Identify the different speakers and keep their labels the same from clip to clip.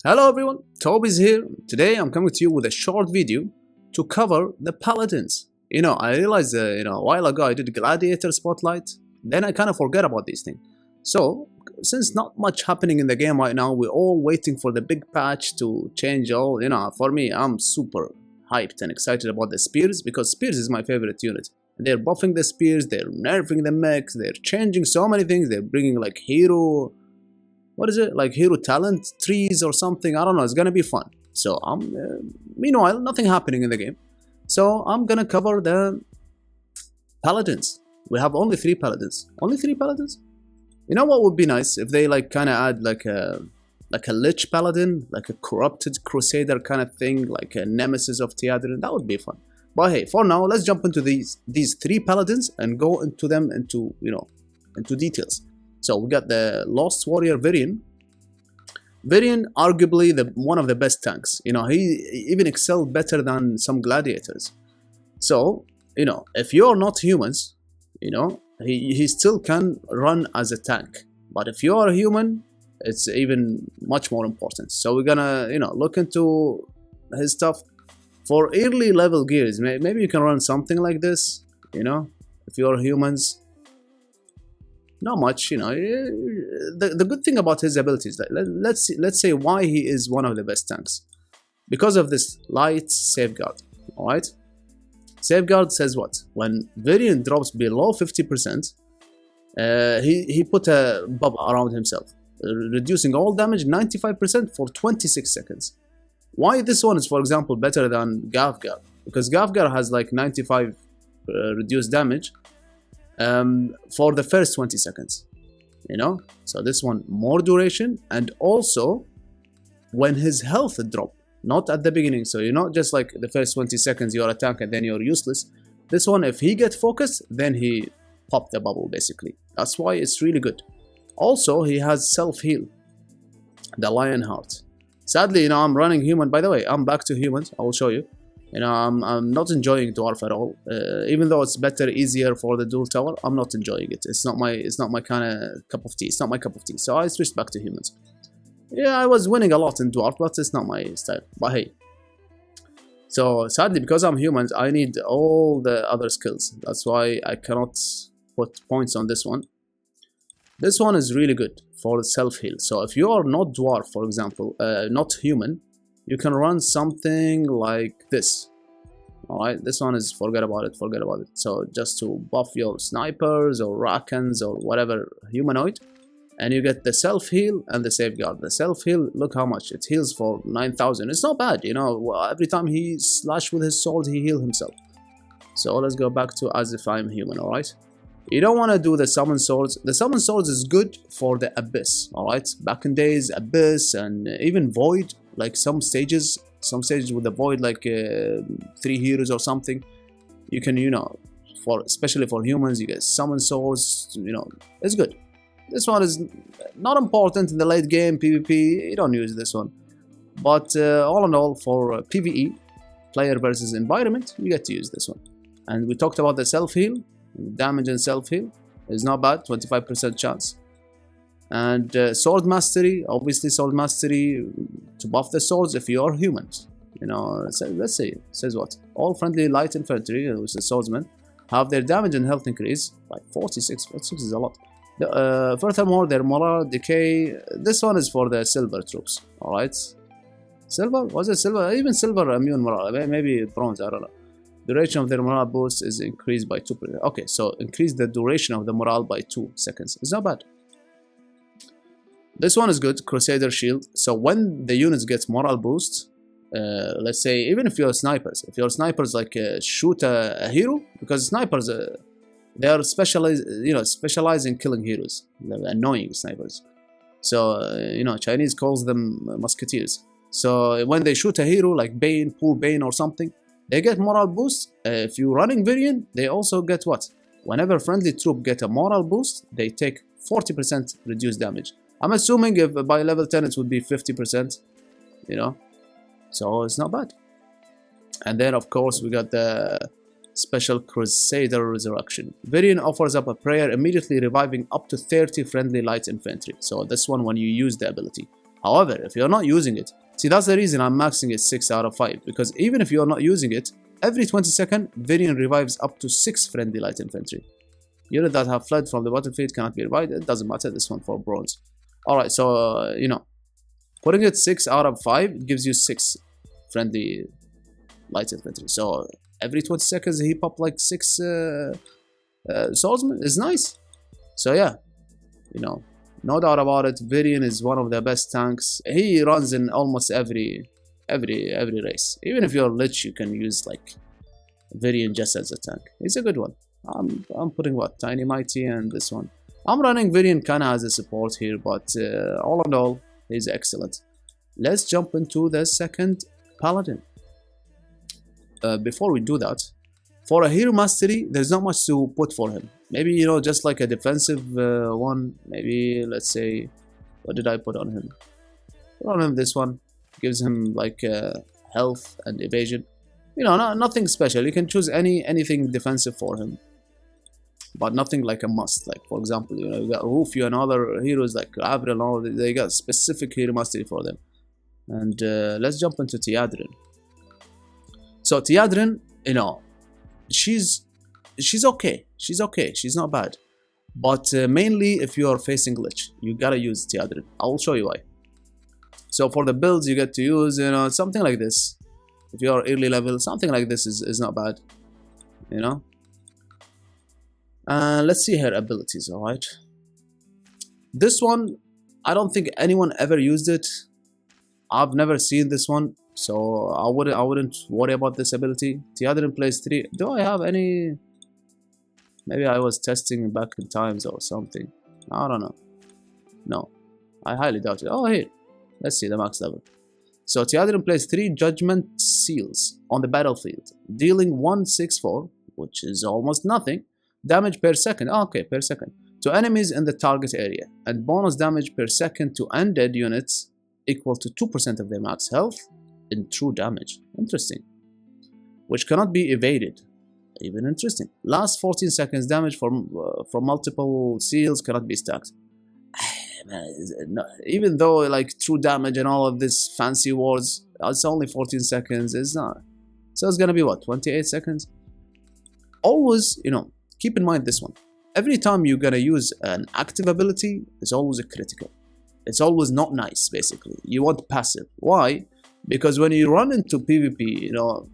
Speaker 1: Hello everyone, Toby's here. Today I'm coming to you with a short video to cover the Paladins. I realized a while ago I did Gladiator Spotlight, then I kind of forgot about these things. So, since not much happening in the game right now, we're all waiting for the big patch to change all, for me, I'm super hyped and excited about the spears because spears is my favorite unit. They're buffing the spears, they're nerfing the mechs, they're changing so many things, they're bringing like hero... What is it? Like hero talent trees or something? I don't know. It's gonna be fun. So meanwhile, nothing happening in the game. So I'm gonna cover the Paladins. We have only 3 Paladins. Only 3 Paladins? You know what would be nice if they like kind of add like a Lich Paladin, like a corrupted Crusader kind of thing, like a nemesis of Tiadrin. That would be fun. But hey, for now, let's jump into these 3 Paladins and go into them into details. So we got the Lost Warrior Virion. Virion, arguably one of the best tanks. He even excelled better than some gladiators. So, if you're not humans, he still can run as a tank. But if you are a human, it's even much more important. So we're gonna, look into his stuff. For early level gears, maybe you can run something like this, if you're humans. Not much, the good thing about his abilities, let's say why he is one of the best tanks. Because of this light safeguard, alright? Safeguard says what? When Virion drops below 50%, he put a bubble around himself, reducing all damage 95% for 26 seconds. Why this one is, for example, better than Gavgar? Because Gavgar has like 95 reduced damage for the first 20 seconds, so this one more duration, and also when his health drop, not at the beginning. So you're not just like the first 20 seconds you're a tank and then you're useless. This one, if he gets focused, then he popped the bubble basically. That's why it's really good. Also, he has self-heal, the Lionheart. Sadly, I'm running human. By the way, I'm back to humans. I will show you. I'm not enjoying dwarf at all. Even though it's better, easier for the dual tower, I'm not enjoying it. It's not my kind of cup of tea. It's not my cup of tea. So I switched back to humans. Yeah, I was winning a lot in dwarf, but it's not my style. But hey. So sadly, because I'm humans, I need all the other skills. That's why I cannot put points on this one. This one is really good for self-heal. So if you are not dwarf, for example, not human, you can run something like this. Alright, this one is forget about it. So just to buff your snipers or Rakans or whatever humanoid, and you get the self-heal and the safeguard. The self-heal, look how much it heals for 9,000. It's not bad, every time he slash with his sword, he heal himself. So let's go back to as if I'm human, alright? You don't want to do the summon swords. The summon swords is good for the abyss, alright? Back in days, abyss and even void. Like some stages with the void, like 3 heroes or something, you can, especially for humans, you get summon swords, it's good. This one is not important in the late game PvP, you don't use this one. But all in all, for PvE, player versus environment, you get to use this one. And we talked about the self-heal, damage and self-heal is not bad, 25% chance. And sword mastery, obviously sword mastery to buff the swords if you are humans. Let's see, it says what? All friendly light infantry, which is swordsmen, have their damage and health increase by 46. 46 is a lot. Furthermore, their morale decay. This one is for the silver troops. Alright. Silver? Was it silver? Even silver immune morale. Maybe bronze, I don't know. Duration of their morale boost is increased by 2%. Okay, so increase the duration of the morale by 2 seconds. It's not bad. This one is good, Crusader Shield. So when the units get morale boost, let's say even if you're snipers, like shoot a hero, because snipers they are specialize in killing heroes, annoying snipers. So Chinese calls them musketeers. So when they shoot a hero like Bane, Pool Bane or something, they get morale boost. If you're running Virion, they also get what? Whenever friendly troop get a morale boost, they take 40% reduced damage. I'm assuming if by level 10 it would be 50%, so it's not bad. And then of course we got the special Crusader Resurrection. Virion offers up a prayer, immediately reviving up to 30 friendly light infantry. So this one when you use the ability. However, if you're not using it, see, that's the reason I'm maxing it 6 out of 5, because even if you're not using it, every 20 seconds, Virion revives up to 6 friendly light infantry. Units that have fled from the battlefield cannot be revived. It doesn't matter, this one for bronze. Alright, so, you know, putting it 6 out of 5 gives you 6 friendly light infantry. So, every 20 seconds, he pop like 6 swordsmen. It's nice. So, yeah, you know, no doubt about it, Virion is one of the best tanks. He runs in almost every race. Even if you're Lich, you can use like Virion just as a tank. He's a good one. I'm putting what? Tiny Mighty and this one. I'm running Virion kinda as a support here, but all in all, he's excellent. Let's jump into the second Paladin. Before we do that, for a hero mastery, there's not much to put for him. Maybe, you know, just like a defensive one. Maybe, let's say, what did I put on him? Put on him this one. Gives him like health and evasion. You know, nothing special. You can choose anything defensive for him, but nothing like a must. Like, for example, you know, you got Rufio and other heroes like Avril and all. They got specific hero mastery for them. And let's jump into Tiadrin. So Tiadrin, you know, she's okay. She's okay. She's not bad. But mainly if you are facing Lich, you gotta use Tiadrin. I will show you why. So for the builds, you get to use, you know, something like this. If you are early level, something like this is not bad, you know. Let's see her abilities. All right. This one, I don't think anyone ever used it. I've never seen this one, so I wouldn't worry about this ability. Tiadrin plays 3. Do I have any? Maybe I was testing back in times or something. I don't know. No, I highly doubt it. Oh, here. Let's see the max level. So Tiadrin plays 3 Judgment Seals on the battlefield, dealing 164, which is almost nothing, damage per second. Oh, okay, per second to enemies in the target area, and bonus damage per second to undead units equal to 2% of their max health in true damage. Interesting. Which cannot be evaded. Even interesting. Last 14 seconds damage from multiple seals cannot be stacked. Even though like true damage and all of this fancy words, it's only 14 seconds. It's not. So it's gonna be what, 28 seconds? Always, you know, keep in mind this one. Every time you're gonna use an active ability, it's always a critical. It's always not nice, basically. You want passive. Why? Because when you run into PvP, you know,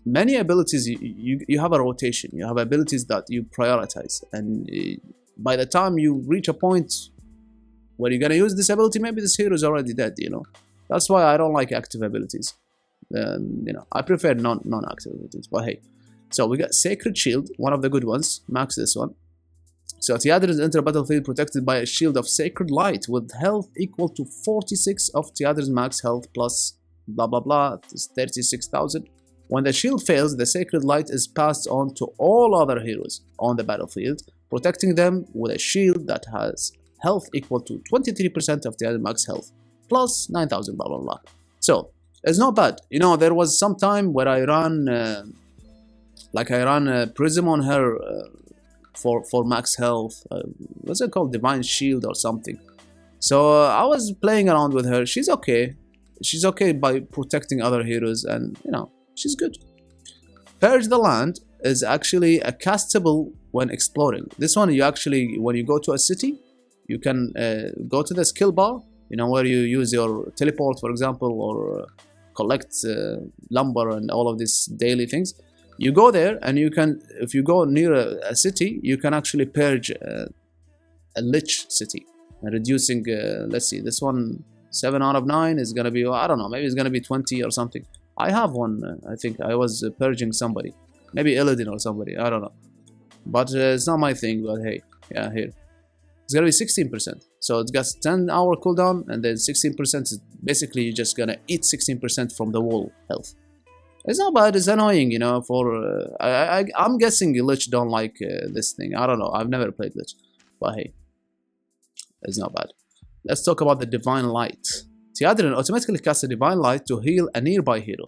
Speaker 1: many abilities, you have a rotation. You have abilities that you prioritize. And by the time you reach a point where you're gonna use this ability, maybe this hero is already dead, you know. That's why I don't like active abilities. You know, I prefer non-active abilities, but hey. So we got Sacred Shield, one of the good ones. Max this one. So Tiadrin enter a battlefield protected by a shield of Sacred Light with health equal to 46 of Tiadrin's max health plus blah blah blah, 36,000. When the shield fails, the Sacred Light is passed on to all other heroes on the battlefield, protecting them with a shield that has health equal to 23% of Tiadrin's max health plus 9,000 blah blah blah. So it's not bad. You know, there was some time where I ran Prism on her for max health. What's it called? Divine Shield or something. So I was playing around with her. She's okay. She's okay by protecting other heroes, and you know, she's good. Purge the Land is actually a castable when exploring. This one, you actually, when you go to a city, you can go to the skill bar, you know, where you use your teleport, for example, or collect lumber and all of these daily things. You go there and you can, if you go near a city, you can actually purge a Lich city, and reducing, let's see, this one, 7 out of 9 is gonna be, I don't know, maybe it's gonna be 20 or something. I have one, I think I was purging somebody, maybe Illidan or somebody, I don't know. But it's not my thing, but hey, yeah, here. It's gonna be 16%. So it got 10-hour cooldown, and then 16% is basically you're just gonna eat 16% from the wall health. It's not bad, it's annoying, you know, for, I'm guessing Lich don't like this thing. I don't know, I've never played Lich, but hey, it's not bad. Let's talk about the Divine Light. Tiadrin automatically casts a Divine Light to heal a nearby hero.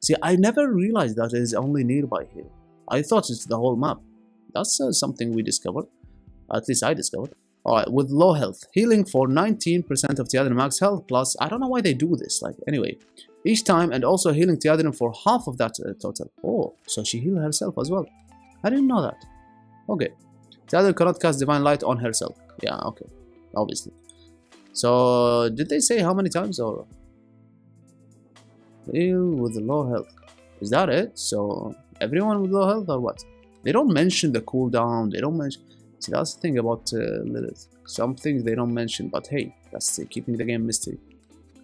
Speaker 1: See, I never realized that it is only nearby hero. I thought it's the whole map. That's something we discovered. At least I discovered. Alright, with low health, healing for 19% of Tiadrin max health plus, I don't know why they do this, like, anyway, each time, and also healing Tiadrin for half of that total. Oh, so she healed herself as well. I didn't know that. Okay. Tiadrin cannot cast Divine Light on herself. Yeah, okay. Obviously. So, did they say how many times, or? Heal with low health. Is that it? So, everyone with low health, or what? They don't mention the cooldown, they don't mention... See, that's the thing about Lilith. Some things they don't mention, but hey, that's keeping the game mystery.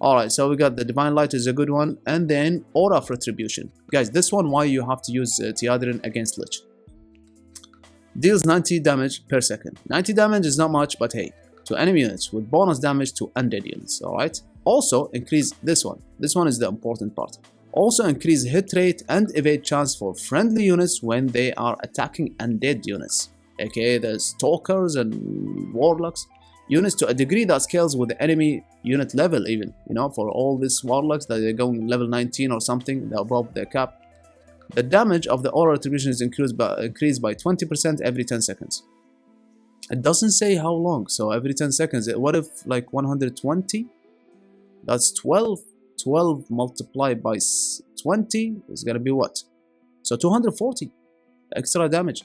Speaker 1: Alright, so we got the Divine Light is a good one, and then Aura of Retribution. Guys, this one, why you have to use Tiadrin against Lich. Deals 90 damage per second. 90 damage is not much, but hey, to enemy units with bonus damage to undead units, alright? Also, increase this one. This one is the important part. Also increase hit rate and evade chance for friendly units when they are attacking undead units, aka the stalkers and warlocks units, to a degree that scales with the enemy unit level even, you know, for all these warlocks that they're going level 19 or something, they're above their cap. The damage of the aura attribution is increased by 20% every 10 seconds. It doesn't say how long, so every 10 seconds, what if like 120? That's 12. 12 multiplied by 20 is gonna be what? So 240 extra damage.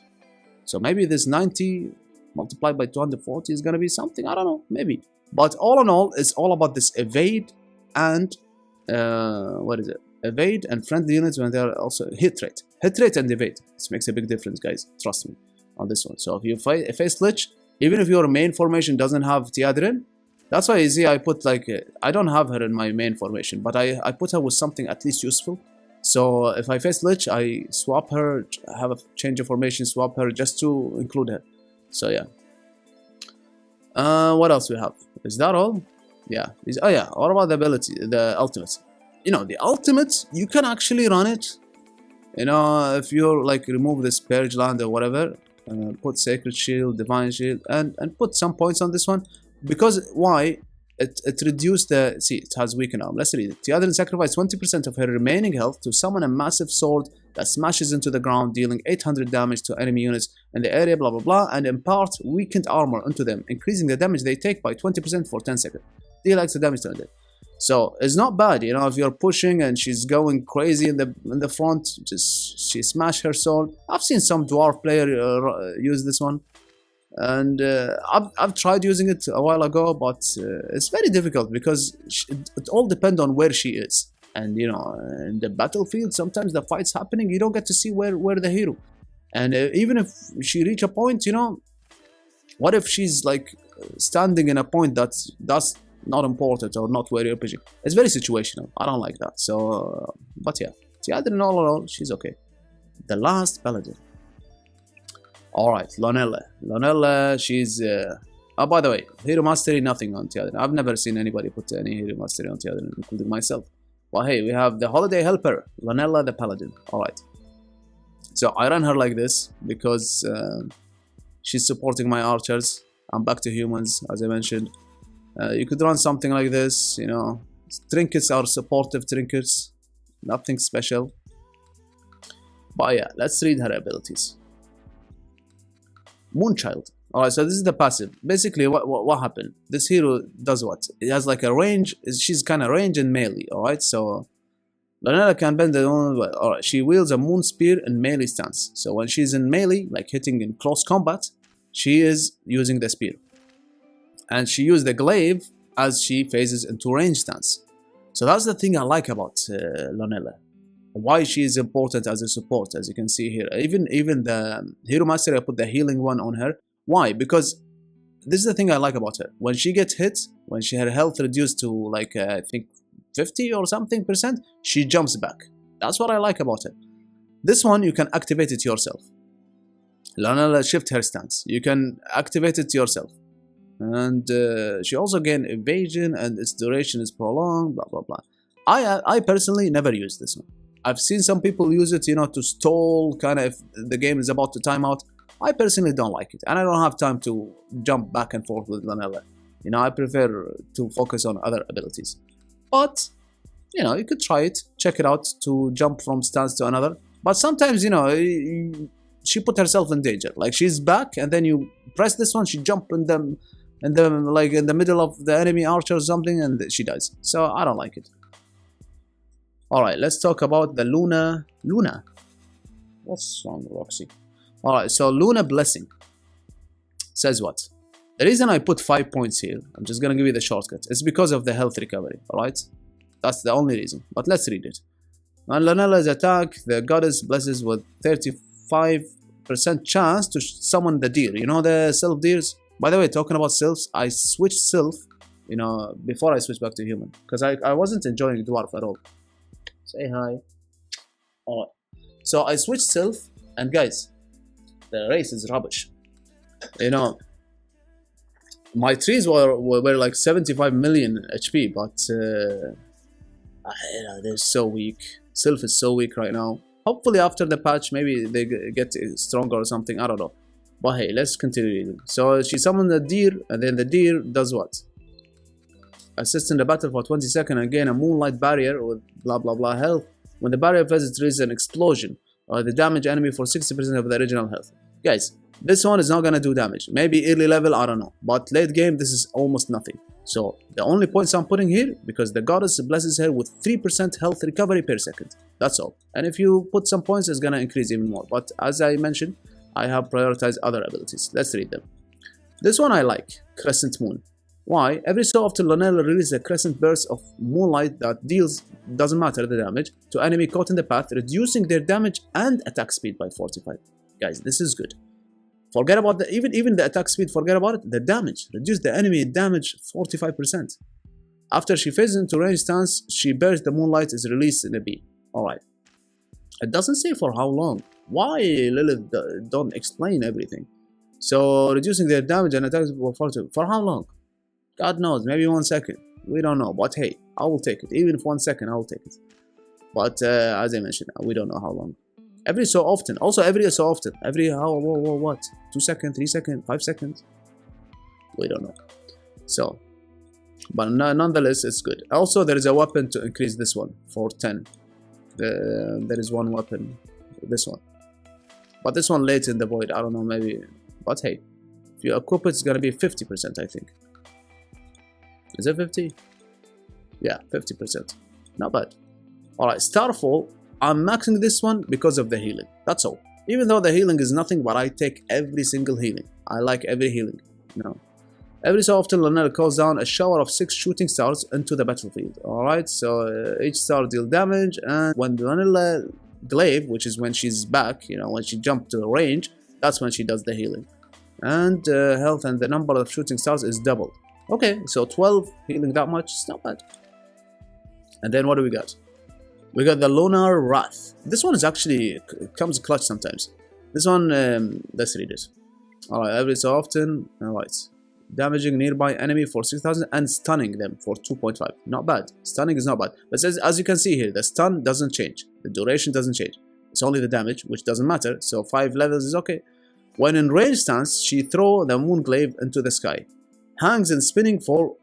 Speaker 1: So maybe this 90 multiplied by 240 is gonna be something, I don't know, maybe. But all in all, it's all about this evade and what is it? Evade and friendly units when they're also hit rate. Hit rate and evade. This makes a big difference, guys. Trust me on this one. So if you face Lich, even if your main formation doesn't have Tiadrin, that's why you see I put like, I don't have her in my main formation, but I put her with something at least useful. So if I face Lich, I swap her, have a change of formation, swap her just to include her. So yeah. What else we have? Is that all? Yeah. Oh yeah, what about the ability, the ultimate? You know, the ultimate, you can actually run it. You know, if you like remove this Purge Land or whatever, put Sacred Shield, Divine Shield, and put some points on this one. Because why? It reduced the... See, it has weakened arm. Let's read it. Tiadrin sacrificed 20% of her remaining health to summon a massive sword that smashes into the ground, dealing 800 damage to enemy units in the area, blah blah blah, and impart weakened armor into them, increasing the damage they take by 20% for 10 seconds. Deal extra damage to undead. So it's not bad, you know, if you're pushing and she's going crazy in the front, just she smash her sword. I've seen some dwarf player use this one. And I've tried using it a while ago, but it's very difficult because it all depends on where she is. And you know, in the battlefield, sometimes the fight's happening, you don't get to see where the hero. And even if she reach a point, you know, what if she's like standing in a point that's not important or not where you're pushing? It's very situational. I don't like that. So, but yeah, Tiadrin all in all, she's okay. The last paladin. Alright, Lonella. Lonella, she's... oh, by the way, Hero Mastery, nothing on Tiadrin. I've never seen anybody put any Hero Mastery on Tiadrin, including myself. Well, hey, we have the Holiday Helper, Lonella the Paladin. Alright. So, I run her like this because she's supporting my archers. I'm back to humans, as I mentioned. You could run something like this, you know. Trinkets are supportive trinkets. Nothing special. But yeah, let's read her abilities. Moonchild. Alright, so this is the passive. Basically, what happened? This hero does what? It has like a range. She's kind of range and melee. Alright, so Lonella can bend the own. Alright, she wields a moon spear in melee stance. So when she's in melee, like hitting in close combat, she is using the spear. And she used the glaive as she phases into range stance. So that's the thing I like about Lonella. Why she is important as a support, as you can see here. Even the Hero Master, I put the healing one on her. Why? Because this is the thing I like about her. When she gets hit, when her health reduced to like I think 50 or something %, she jumps back. That's what I like about her. This one you can activate it yourself. Lonella shift her stance. You can activate it yourself. And she also gained evasion and its duration is prolonged, blah blah blah. I personally never use this one. I've seen some people use it, you know, to stall, kind of if the game is about to time out. I personally don't like it, and I don't have time to jump back and forth with Lonella. You know, I prefer to focus on other abilities. But, you know, you could try it, check it out, to jump from stance to another. But sometimes, you know, she put herself in danger. Like, she's back, and then you press this one, she jump in them in the in the middle of the enemy archer or something, and she dies. So I don't like it. Alright, let's talk about the Luna. What's wrong, Roxy? Alright, so Luna Blessing says what? The reason I put 5 points here, I'm just gonna give you the shortcut, it's because of the health recovery, alright? That's the only reason, but let's read it. On Lanella's attack, the goddess blesses with 35% chance to summon the deer. You know the sylph deers? By the way, talking about sylphs, I switched sylph, you know, before I switched back to human, because I wasn't enjoying dwarf at all. Say hi. Alright. So I switched sylph, and guys, the race is rubbish. You know, my trees were like 75 million HP, but they're so weak. Sylph is so weak right now. Hopefully after the patch, maybe they get stronger or something. I don't know. But hey, let's continue reading. So she summoned the deer, and then the deer does what? Assist in the battle for 20 seconds and gain a moonlight barrier with blah blah blah health. When the barrier visits, there is an explosion, or the damage enemy for 60% of the original health. Guys, this one is not gonna do damage. Maybe early level, I don't know. But late game, this is almost nothing. So the only points I'm putting here, because the goddess blesses her with 3% health recovery per second. That's all. And if you put some points, it's gonna increase even more. But as I mentioned, I have prioritized other abilities. Let's read them. This one I like, Crescent Moon. Why? Every so often Lonella releases a crescent burst of moonlight that deals, doesn't matter the damage, to enemy caught in the path, reducing their damage and attack speed by 45. Guys, this is good. Forget about the even the attack speed, forget about it. The damage. Reduce the enemy damage 45%. After she phases into range stance, she bears the moonlight is released in a beam. Alright. It doesn't say for how long. Why Lilith don't explain everything? So reducing their damage and attack for how long? God knows, maybe 1 second. We don't know, but hey, I will take it. Even if 1 second, I will take it. But as I mentioned, we don't know how long. Every so often. Also, every so often. Every how, what? 2 seconds, 3 seconds, 5 seconds? We don't know. So, but nonetheless, it's good. Also, there is a weapon to increase this one for 10. There is one weapon, this one. But this one late in the void, I don't know, maybe. But hey, if you equip it, it's gonna be 50%, I think. Is it 50? Yeah, 50%. Not bad. Alright, Starfall. I'm maxing this one because of the healing. That's all. Even though the healing is nothing, but I take every single healing. I like every healing. You know. Every so often, Lonella calls down a shower of 6 shooting stars into the battlefield. Alright, so each star deals damage, and when Lonella glaive, which is when she's back, you know, when she jumps to the range, that's when she does the healing. And health and the number of shooting stars is doubled. Okay, so 12 healing that much, it's not bad. And then what do we got? We got the Lunar Wrath. This one is actually comes clutch sometimes. This one, let's read it. Alright, every so often, alright. Damaging nearby enemy for 6,000 and stunning them for 2.5. Not bad. Stunning is not bad. But as you can see here, the stun doesn't change. The duration doesn't change. It's only the damage, which doesn't matter. So 5 levels is okay. When in range stance, she throws the moon glaive into the sky. Hangs and spinning for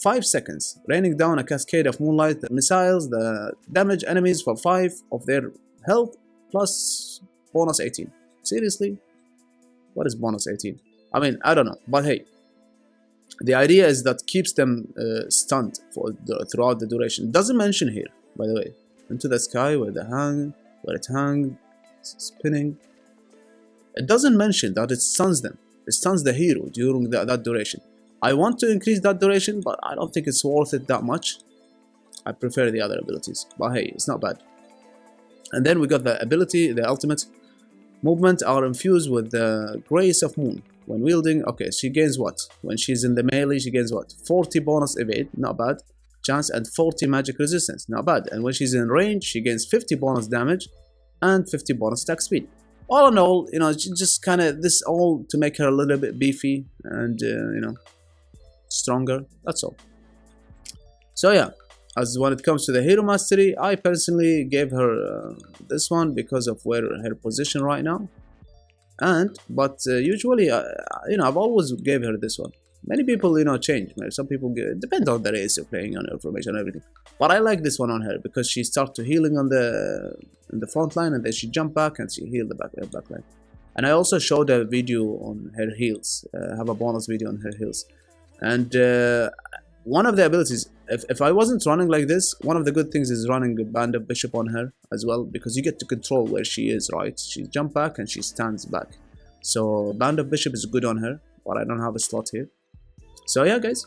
Speaker 1: 5 seconds, raining down a cascade of moonlight missiles that damage enemies for 5 of their health plus bonus 18. Seriously? What is bonus 18? I mean, I don't know, but hey, the idea is that keeps them stunned for throughout the duration. Doesn't mention here, by the way, into the sky where it hangs, spinning. It doesn't mention that it stuns them. It stuns the hero during that duration. I want to increase that duration, but I don't think it's worth it that much. I prefer the other abilities, but hey, it's not bad. And then we got the ability, the ultimate. Movement are infused with the grace of moon. When wielding, okay, she gains what? When she's in the melee, she gains what? 40 bonus evade, not bad. Chance and 40 magic resistance, not bad. And when she's in range, she gains 50 bonus damage and 50 bonus attack speed. All in all, you know, just kind of this all to make her a little bit beefy and, you know, stronger. That's all. So yeah, as when it comes to the hero mastery, I personally gave her this one because of where her position right now. But usually, you know, I've always gave her this one. Many people, you know, change. Some people depend on the race you're playing, on your formation, and everything. But I like this one on her because she starts to healing on the front line, and then she jump back and she heal the back line. And I also showed a video on her heals. I have a bonus video on her heals. And one of the abilities, if I wasn't running like this, one of the good things is running a Band of Bishop on her as well, because you get to control where she is, right? She jump back and she stands back. So Band of Bishop is good on her, but I don't have a slot here. So yeah, guys,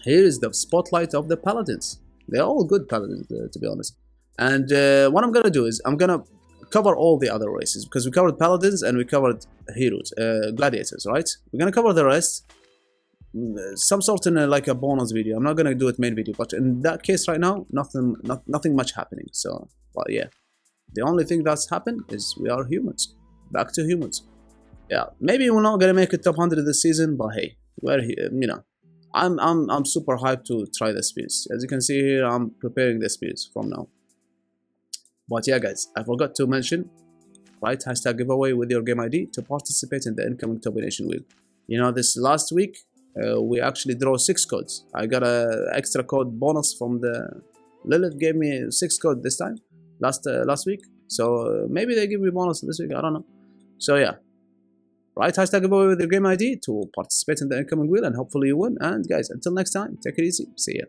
Speaker 1: here is the spotlight of the Paladins. They're all good Paladins, to be honest. And what I'm gonna do is I'm gonna cover all the other races, because we covered Paladins and we covered heroes, gladiators, right? We're gonna cover the rest some sort in like a bonus video. I'm not gonna do it main video, but in that case right now, nothing much happening. So, but yeah, the only thing that's happened is we are humans, back to humans. Yeah, maybe we're not gonna make it top 100 this season, but hey, we're here, you know. I'm super hyped to try the speeds. As you can see here, I'm preparing the speeds from now. But yeah, guys, I forgot to mention, right, hashtag giveaway with your game ID to participate in the incoming Toby Nation wheel. You know, this last week we actually draw 6 codes. I got a extra code bonus from the Lilith, gave me 6 code this time last week. So maybe they give me bonus this week. I don't know. So yeah, right, hashtag giveaway with your game ID to participate in the incoming wheel, and hopefully you win. And guys, until next time, take it easy. See ya.